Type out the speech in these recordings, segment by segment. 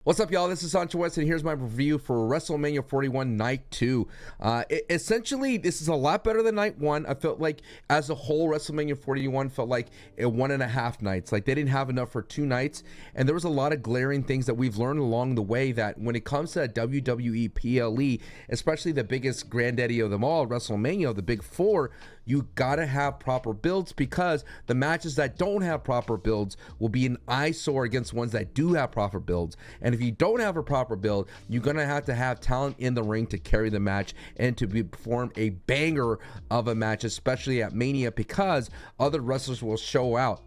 What's up, y'all? This is SanchoWest, and here's my review for WrestleMania 41 Night 2. Essentially, this is a lot better than Night 1. I felt like, as a whole, WrestleMania 41 felt like a 1.5 nights. Like, they didn't have enough for 2 nights, and there was a lot of glaring things that we've learned along the way that when it comes to WWE PLE, especially the biggest granddaddy of them all, WrestleMania, the Big Four, you gotta have proper builds, because the matches that don't have proper builds will be an eyesore against ones that do have proper builds. And if you don't have a proper build, you're gonna have to have talent in the ring to carry the match and to perform a banger of a match, especially at Mania, because other wrestlers will show out.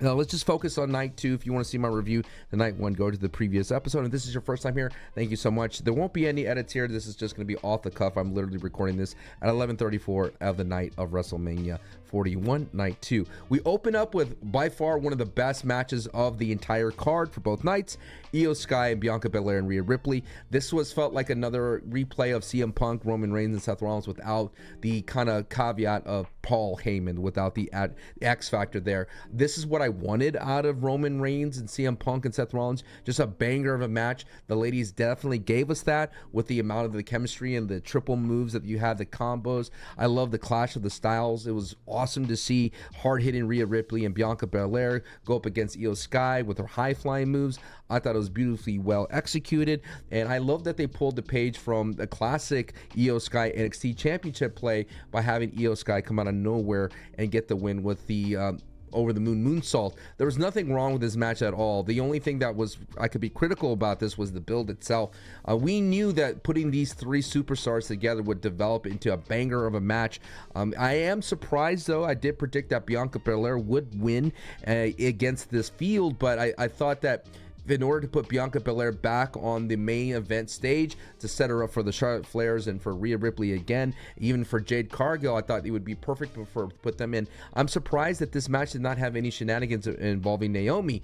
Now, let's just focus on Night 2. If you want to see my review, the Night 1, go to the previous episode. And this is your first time here, thank you so much. There won't be any edits here. This is just going to be off the cuff. I'm literally recording this at 11:34 of the night of WrestleMania 41, Night 2. We open up with, by far, one of the best matches of the entire card for both nights. Io Sky and Bianca Belair and Rhea Ripley. This felt like another replay of CM Punk, Roman Reigns, and Seth Rollins without the kind of caveat of Paul Heyman, without the X factor there. This is what I wanted out of Roman Reigns and CM Punk and Seth Rollins. Just a banger of a match. The ladies definitely gave us that with the amount of the chemistry and the triple moves that you had, the combos. I love the clash of the styles. It was awesome to see hard-hitting Rhea Ripley and Bianca Belair go up against Io Sky with her high-flying moves. I thought it was beautifully well executed, and I love that they pulled the page from the classic Io Sky NXT Championship play by having Io Sky come out of nowhere and get the win with the over the moonsault. There was nothing wrong with this match at all. The only thing that I could be critical about this was the build itself. We knew that putting these 3 superstars together would develop into a banger of a match. I am surprised, though. I did predict that Bianca Belair would win against this field, but I thought that in order to put Bianca Belair back on the main event stage to set her up for the Charlotte Flairs and for Rhea Ripley again, even for Jade Cargill, I thought it would be perfect to put them in. I'm surprised that this match did not have any shenanigans involving Naomi,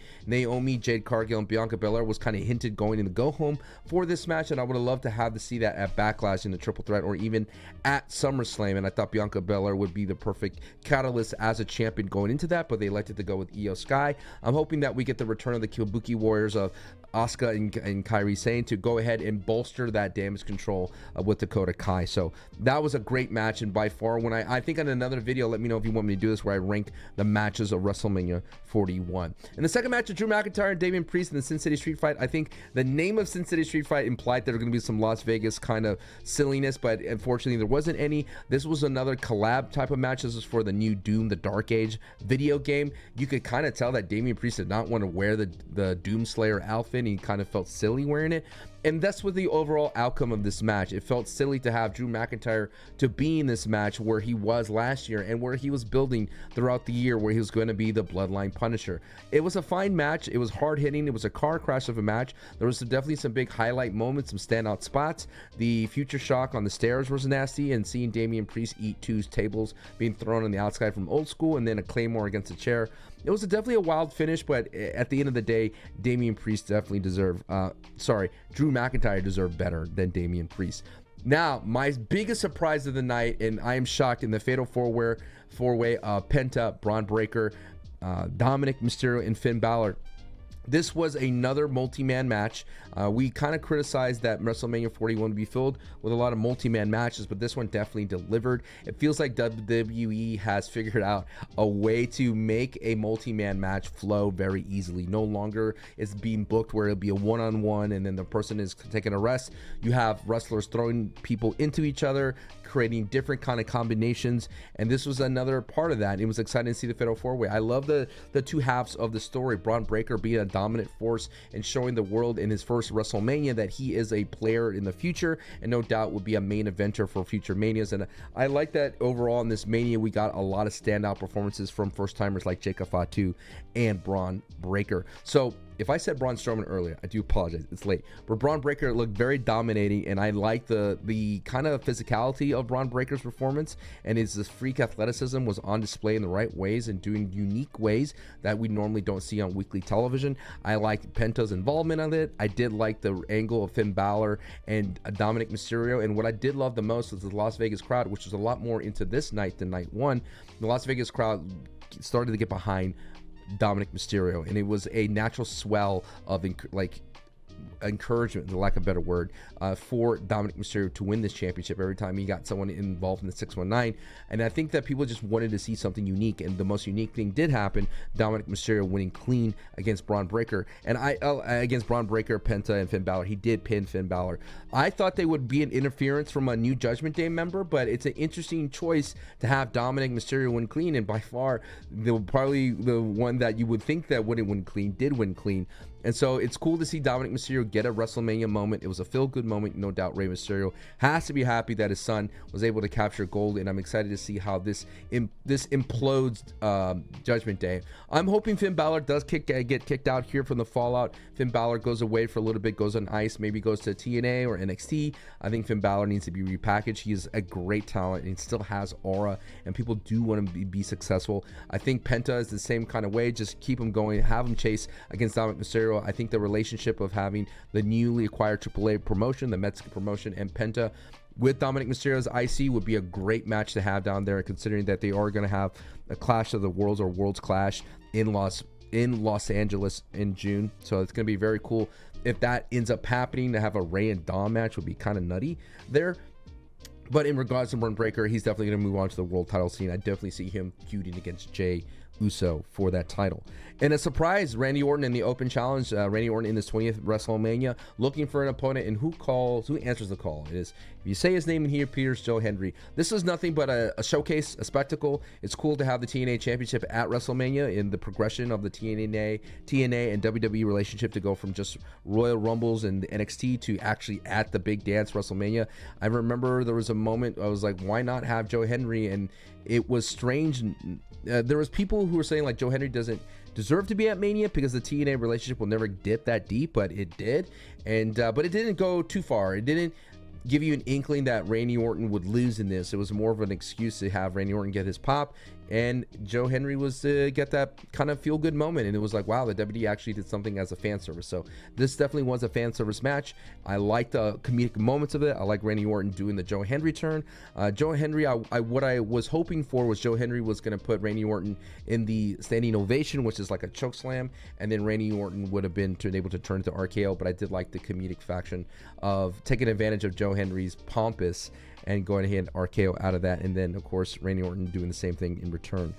Jade Cargill, and Bianca Belair was kind of hinted going in the go home for this match, and I would have loved to have to see that at Backlash in the Triple Threat or even at SummerSlam, and I thought Bianca Belair would be the perfect catalyst as a champion going into that, but they elected to go with Io Sky. I'm hoping that we get the return of the Kabuki Warriors of Asuka and Kairi Sane to go ahead and bolster that damage control with Dakota Kai. So that was a great match, and by far, when I think on another video, let me know if you want me to do this, where I rank the matches of WrestleMania 41. In the second match of Drew McIntyre and Damon Priest in the Sin City Street Fight, I think the name of Sin City Street Fight implied that there was going to be some Las Vegas kind of silliness, but unfortunately there wasn't any. This was another collab type of match. This was for the new Doom, the Dark Age video game. You could kind of tell that Damien Priest did not want to wear the Doom Slayer outfit. He kind of felt silly wearing it, and that's what the overall outcome of this match. It felt silly to have Drew McIntyre to be in this match where he was last year and where he was building throughout the year, where he was going to be the Bloodline Punisher. It was a fine match. It was hard hitting. It was a car crash of a match. There was definitely some big highlight moments, some standout spots. The future shock on the stairs was nasty, and seeing Damien Priest eat 2 tables being thrown on the outside from Old School, and then a Claymore against a chair. It was definitely a wild finish, but at the end of the day, Damien Priest definitely Drew McIntyre deserved better than Damien Priest. Now, my biggest surprise of the night, and I am shocked, in the Fatal 4-Way, Penta, Braun Breaker, Dominic Mysterio, and Finn Balor. This was another multi-man match. We kind of criticized that WrestleMania 41 would be filled with a lot of multi-man matches, but this one definitely delivered. It feels like WWE has figured out a way to make a multi-man match flow very easily. No longer is being booked where it'll be a one-on-one and then the person is taking a rest. You have wrestlers throwing people into each other, creating different kind of combinations, and this was another part of that. It was exciting to see the Fatal 4-Way. I love the 2 halves of the story. Braun Breaker being a dominant force and showing the world in his first WrestleMania that he is a player in the future, and no doubt would be a main eventer for future Manias. And I like that overall in this Mania we got a lot of standout performances from first timers like Jacob Fatu and Braun Breaker. So if I said Braun Strowman earlier, I do apologize. It's late. But Braun Breaker looked very dominating, and I like the kind of physicality of Braun Breaker's performance, and his freak athleticism was on display in the right ways and doing unique ways that we normally don't see on weekly television. I liked Penta's involvement on it. I did like the angle of Finn Balor and Dominic Mysterio, and what I did love the most was the Las Vegas crowd, which was a lot more into this night than night one. The Las Vegas crowd started to get behind Dominic Mysterio, and it was a natural swell of like encouragement, for lack of a better word, for Dominic Mysterio to win this championship every time he got someone involved in the 619. And I think that people just wanted to see something unique, and the most unique thing did happen: Dominic Mysterio winning clean against Braun Breaker, and against Braun Breaker, Penta, and Finn Balor. He did pin Finn Balor. I thought they would be an interference from a new Judgment Day member, but it's an interesting choice to have Dominic Mysterio win clean, and by far probably the one that you would think that wouldn't win clean did win clean. And so it's cool to see Dominic Mysterio get a WrestleMania moment. It was a feel-good moment, no doubt. Rey Mysterio has to be happy that his son was able to capture gold, and I'm excited to see how this implodes Judgment Day. I'm hoping Finn Balor does get kicked out here from the Fallout. Finn Balor goes away for a little bit, goes on ice, maybe goes to TNA or NXT. I think Finn Balor needs to be repackaged. He is a great talent and still has aura, and people do want him to be successful. I think Penta is the same kind of way. Just keep him going, have him chase against Dominic Mysterio. I think the relationship of having the newly acquired AAA promotion, the Mexican promotion, and Penta with Dominic Mysterio's IC would be a great match to have down there, considering that they are going to have a Clash of the Worlds or Worlds Clash in Los Angeles in June. So it's going to be very cool. If that ends up happening, to have a Rey and Dom match would be kind of nutty there. But in regards to Braun Breaker, he's definitely going to move on to the world title scene. I definitely see him feuding against Jey Uso for that title. And a surprise, Randy Orton in the open challenge. Randy Orton in his 20th WrestleMania, looking for an opponent, and who answers the call? It is, if you say his name and he appears, Joe Hendry. This is nothing but a showcase, a spectacle. It's cool to have the TNA Championship at WrestleMania, in the progression of the TNA and WWE relationship to go from just Royal Rumbles and NXT to actually at the big dance WrestleMania. I remember there was a moment I was like, why not have Joe Hendry? And it was strange. There was people who were saying like Joe Hendry doesn't deserve to be at Mania because the TNA relationship will never dip that deep, but it did. And but it didn't go too far. It didn't give you an inkling that Randy Orton would lose in this. It was more of an excuse to have Randy Orton get his pop, and Joe Hendry was to get that kind of feel-good moment. And it was like, wow, the WWE actually did something as a fan service. So this definitely was a fan service match. I like the comedic moments of it. I like Randy Orton doing the Joe Hendry turn. Joe Hendry, what I was hoping for was Joe Hendry was going to put Randy Orton in the standing ovation, which is like a choke slam, and then Randy Orton would have been able to turn to RKO. But I did like the comedic faction of taking advantage of Joe Hendry's pompous and going ahead and RKO out of that, and then of course Randy Orton doing the same thing in return.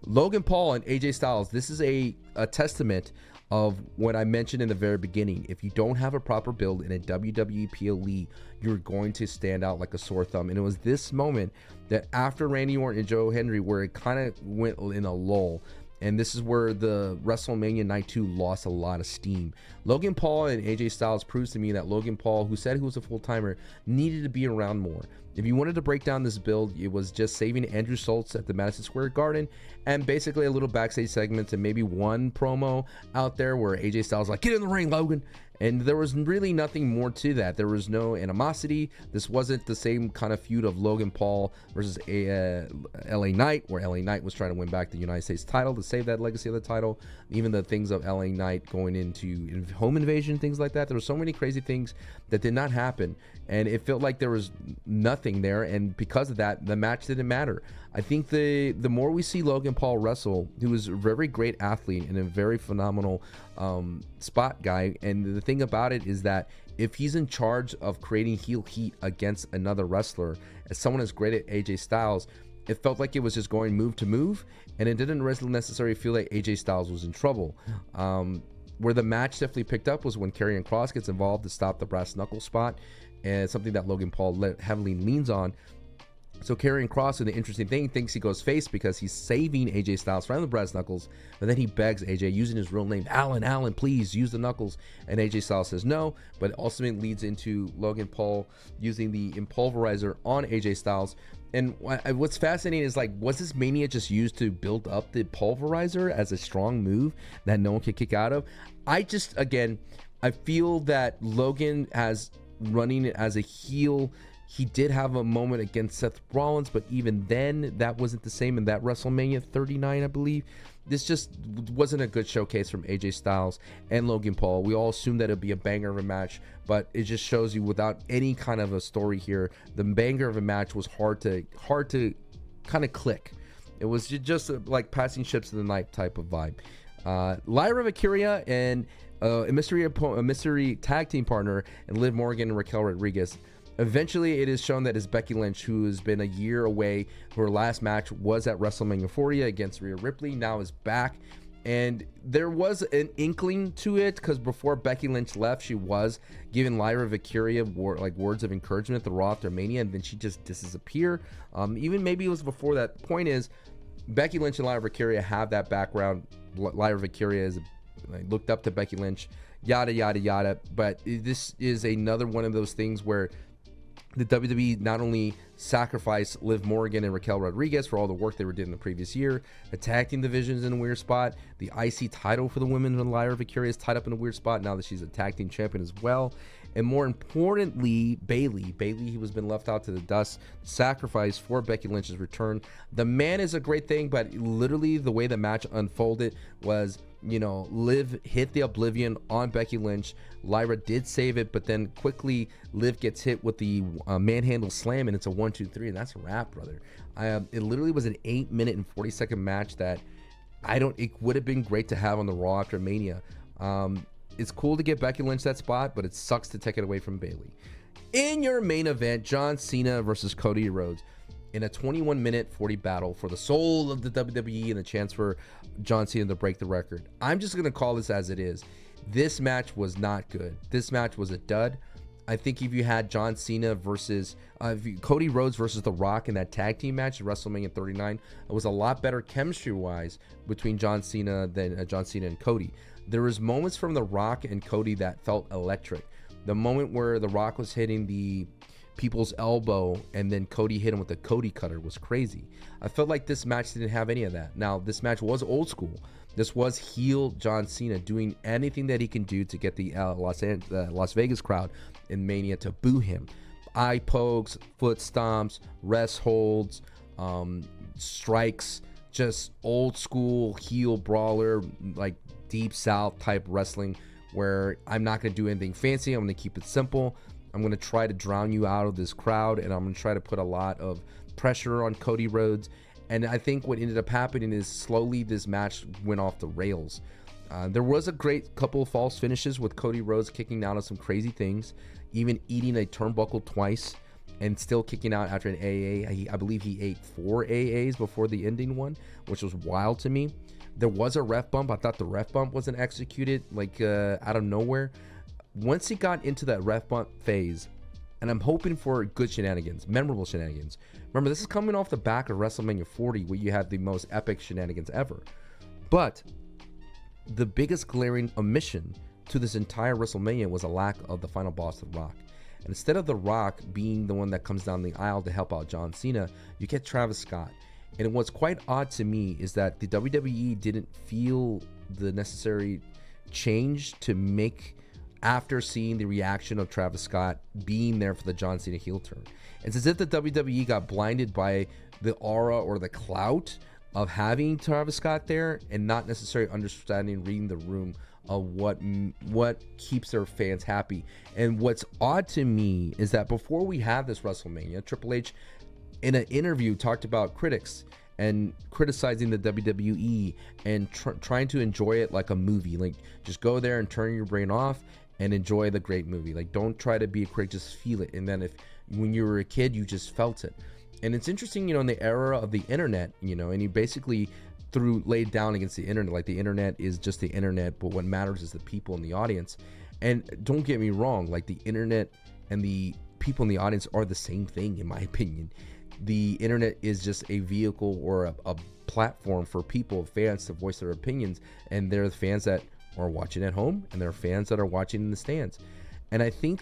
Logan Paul and AJ Styles, this is a testament of what I mentioned in the very beginning. If you don't have a proper build in a WWE PLE, you're going to stand out like a sore thumb. And it was this moment that after Randy Orton and Joe Hendry, where it kind of went in a lull. And this is where the WrestleMania Night 2 lost a lot of steam. Logan Paul and AJ Styles proves to me that Logan Paul, who said he was a full-timer, needed to be around more. If you wanted to break down this build, it was just saving Andrew Schultz at the Madison Square Garden and basically a little backstage segment and maybe one promo out there where AJ Styles like, get in the ring, Logan. And there was really nothing more to that. There was no animosity. This wasn't the same kind of feud of Logan Paul versus LA Knight, where LA Knight was trying to win back the United States title to save that legacy of the title. Even the things of LA Knight going into home invasion, things like that. There were so many crazy things that did not happen. And it felt like there was nothing there. And because of that, the match didn't matter. I think the more we see Logan Paul wrestle, who is a very great athlete and a very phenomenal spot guy. And the thing about it is that if he's in charge of creating heel heat against another wrestler, as someone as great at AJ Styles, it felt like it was just going move to move, and it didn't necessarily feel like AJ Styles was in trouble. Where the match definitely picked up was when Karrion Kross gets involved to stop the brass knuckle spot, and something that Logan Paul heavily leans on. So Karrion Kross, and the interesting thing, thinks he goes face because he's saving AJ Styles from the brass knuckles, but then he begs AJ, using his real name, Alan, please use the knuckles, and AJ Styles says no, but ultimately leads into Logan Paul using the Impulverizer on AJ Styles. And what's fascinating is, like, was this Mania just used to build up the Pulverizer as a strong move that no one could kick out of? I feel that Logan has running it as a heel. He did have a moment against Seth Rollins, but even then, that wasn't the same in that WrestleMania 39, I believe. This just wasn't a good showcase from AJ Styles and Logan Paul. We all assumed that it'd be a banger of a match, but it just shows you without any kind of a story here, the banger of a match was hard to kind of click. It was just like passing ships in the night type of vibe. Lyra Valkyria and a mystery tag team partner in Liv Morgan and Raquel Rodriguez. Eventually, it is shown that it's Becky Lynch, who has been a year away. Her last match was at WrestleMania 40 against Rhea Ripley. Now is back. And there was an inkling to it because before Becky Lynch left, she was giving Lyra Valkyria words of encouragement at the Raw after Mania, and then she just disappeared. Even maybe it was before that. Point is, Becky Lynch and Lyra Valkyria have that background. Lyra Valkyria is looked up to Becky Lynch, yada yada yada. But this is another one of those things where the WWE not only sacrificed Liv Morgan and Raquel Rodriguez for all the work they were doing in the previous year, the tag team division's in a weird spot, the IC title for the women and Lyra Valkyria is tied up in a weird spot now that she's a tag team champion as well, and more importantly, Bayley, who has been left out to the dust, sacrificed for Becky Lynch's return. The man is a great thing, but literally the way the match unfolded was, Liv hit the Oblivion on Becky Lynch. Lyra did save it, but then quickly Liv gets hit with the manhandle slam, and it's a 1-2-3, and that's a wrap, brother. It literally was an 8-minute and 40-second match that it would have been great to have on the Raw after Mania. It's cool to get Becky Lynch that spot, but it sucks to take it away from Bayley. In your main event, John Cena versus Cody Rhodes in a 21-minute 40 battle for the soul of the WWE and the chance for John Cena to break the record. I'm just going to call this as it is. This match was not good. This match was a dud. I think if you had John Cena versus Cody Rhodes versus The Rock in that tag team match at WrestleMania 39, it was a lot better chemistry-wise between John Cena than John Cena and Cody. There was moments from The Rock and Cody that felt electric. The moment where The Rock was hitting the people's elbow and then Cody hit him with the Cody cutter was crazy. I felt like this match didn't have any of that. Now, this match was old school. This was heel John Cena doing anything that he can do to get the Las Vegas crowd in Mania to boo him. Eye pokes, foot stomps, rest holds, strikes, just old school heel brawler, like deep south type wrestling where I'm not going to do anything fancy. I'm going to keep it simple. I'm going to try to drown you out of this crowd, and I'm going to try to put a lot of pressure on Cody Rhodes. And I think what ended up happening is slowly this match went off the rails. There was a great couple of false finishes with Cody Rhodes kicking out of some crazy things, even eating a turnbuckle twice and still kicking out after an AA. I believe he ate 4 AAs before the ending one, which was wild to me. There was a ref bump. I thought the ref bump wasn't executed out of nowhere. Once he got into that ref bump phase, and I'm hoping for good shenanigans, memorable shenanigans. Remember, this is coming off the back of WrestleMania 40, where you had the most epic shenanigans ever. But the biggest glaring omission to this entire WrestleMania was a lack of the final boss, The Rock. And instead of The Rock being the one that comes down the aisle to help out John Cena, you get Travis Scott. And what's quite odd to me is that the WWE didn't feel the necessary change to make after seeing the reaction of Travis Scott being there for the John Cena heel turn. It's as if the WWE got blinded by the aura or the clout of having Travis Scott there and not necessarily understanding, reading the room of what keeps their fans happy. And what's odd to me is that before we have this WrestleMania, Triple H in an interview talked about critics and criticizing the WWE and trying to enjoy it like a movie. Like, just go there and turn your brain off and enjoy the great movie. Like, don't try to be a critic, just feel it. And then when you were a kid, you just felt it. And it's interesting, in the era of the internet, and he basically laid down against the internet. Like, the internet is just the internet, but what matters is the people in the audience. And don't get me wrong, like, the internet and the people in the audience are the same thing, in my opinion. The internet is just a vehicle or a platform for people, fans, to voice their opinions. And they're the fans that are watching at home, and there are fans that are watching in the stands. And I think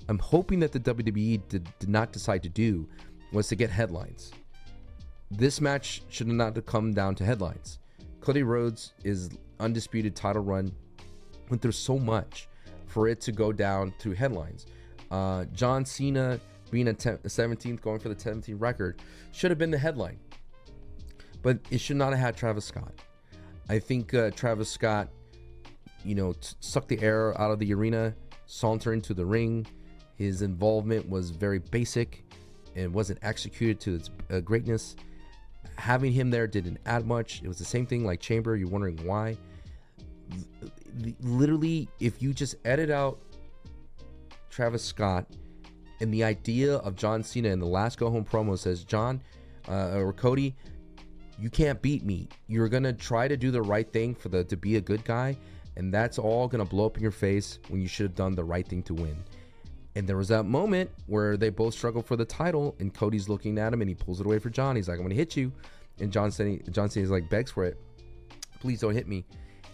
I'm hoping that the WWE did not decide to do was to get headlines. This match should not have come down to headlines. Cody Rhodes is undisputed title run, went through so much for it to go down through headlines. John Cena being a 17th, going for the 17th record, should have been the headline. But it should not have had Travis Scott. I think Travis Scott, sucked the air out of the arena, sauntered into the ring. His involvement was very basic and wasn't executed to its greatness. Having him there didn't add much. It was the same thing like Chamber. You're wondering why. Literally, if you just edit out Travis Scott and the idea of John Cena in the last go home promo says, John or Cody, you can't beat me. You're gonna try to do the right thing to be a good guy, and that's all gonna blow up in your face when you should have done the right thing to win. And there was that moment where they both struggle for the title, and Cody's looking at him and he pulls it away for John. He's like, I'm gonna hit you. And John Cena's like, begs for it. Please don't hit me.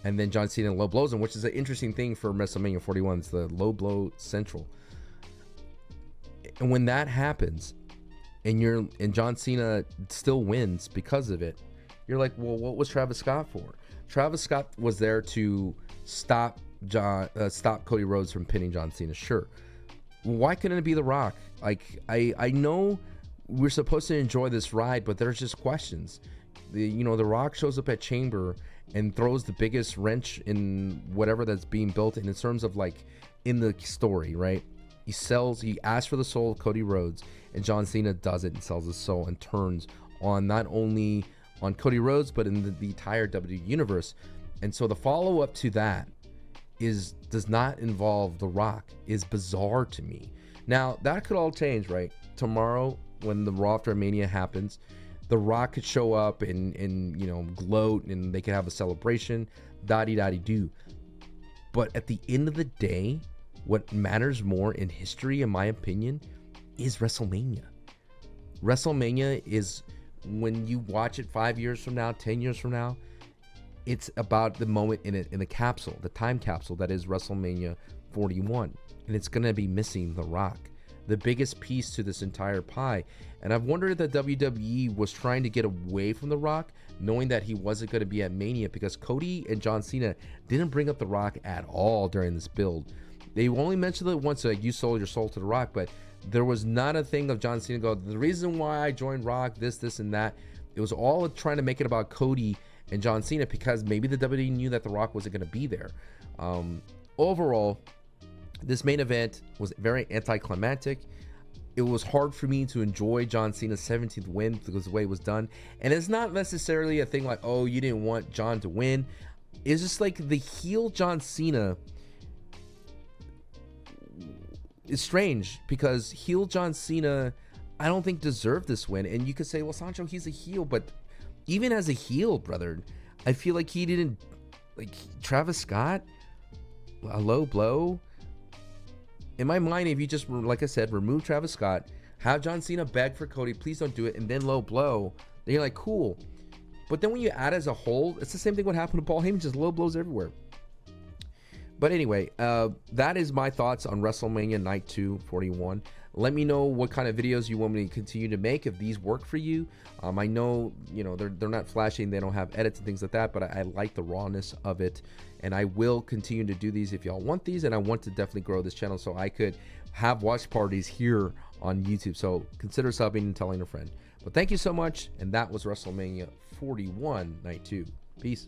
And then John Cena low blows him, which is an interesting thing for WrestleMania 41. It's the low blow central. And when that happens, and John Cena still wins because of it, you're like, well, what was Travis Scott for? Travis Scott was there to stop Cody Rhodes from pinning John Cena. Sure. Why couldn't it be The Rock? Like, I know we're supposed to enjoy this ride, but there's just questions. The Rock shows up at Chamber and throws the biggest wrench in whatever that's being built in terms of, like, in the story, right? He asks for the soul of Cody Rhodes, and John Cena does it and sells his soul and turns on not only on Cody Rhodes, but in the entire WWE universe. And so the follow-up to that does not involve The Rock, is bizarre to me. Now, that could all change, right? Tomorrow, when the Raw after Mania happens, The Rock could show up and gloat, and they could have a celebration, da-dee-da-dee-doo. But at the end of the day, what matters more in history, in my opinion, is WrestleMania. WrestleMania is, when you watch it 5 years from now, 10 years from now, it's about the moment in the capsule, the time capsule that is WrestleMania 41. And it's going to be missing The Rock, the biggest piece to this entire pie. And I've wondered if the WWE was trying to get away from The Rock, knowing that he wasn't going to be at Mania, because Cody and John Cena didn't bring up The Rock at all during this build. They only mentioned it once, like, you sold your soul to The Rock, but there was not a thing of John Cena go, the reason why I joined Rock, this, and that. It was all trying to make it about Cody and John Cena, because maybe the WWE knew that The Rock wasn't going to be there. Overall, this main event was very anticlimactic. It was hard for me to enjoy John Cena's 17th win because of the way it was done. And it's not necessarily a thing like, oh, you didn't want John to win. It's just like the heel John Cena is strange, because heel John Cena, I don't think, deserved this win. And you could say, well, Sancho, he's a heel, but even as a heel, brother, I feel like he didn't, like, Travis Scott, a low blow. In my mind, if you just, like I said, remove Travis Scott, have John Cena beg for Cody, please don't do it, and then low blow, then you're like, cool. But then when you add as a whole, it's the same thing what happened to Paul Heyman, just low blows everywhere. But anyway, that is my thoughts on WrestleMania Night 2 41. Let me know what kind of videos you want me to continue to make, if these work for you. I know, they're not flashing, they don't have edits and things like that, but I like the rawness of it, and I will continue to do these if y'all want these, and I want to definitely grow this channel so I could have watch parties here on YouTube. So consider subbing and telling a friend. But thank you so much, and that was WrestleMania 41 Night 2. Peace.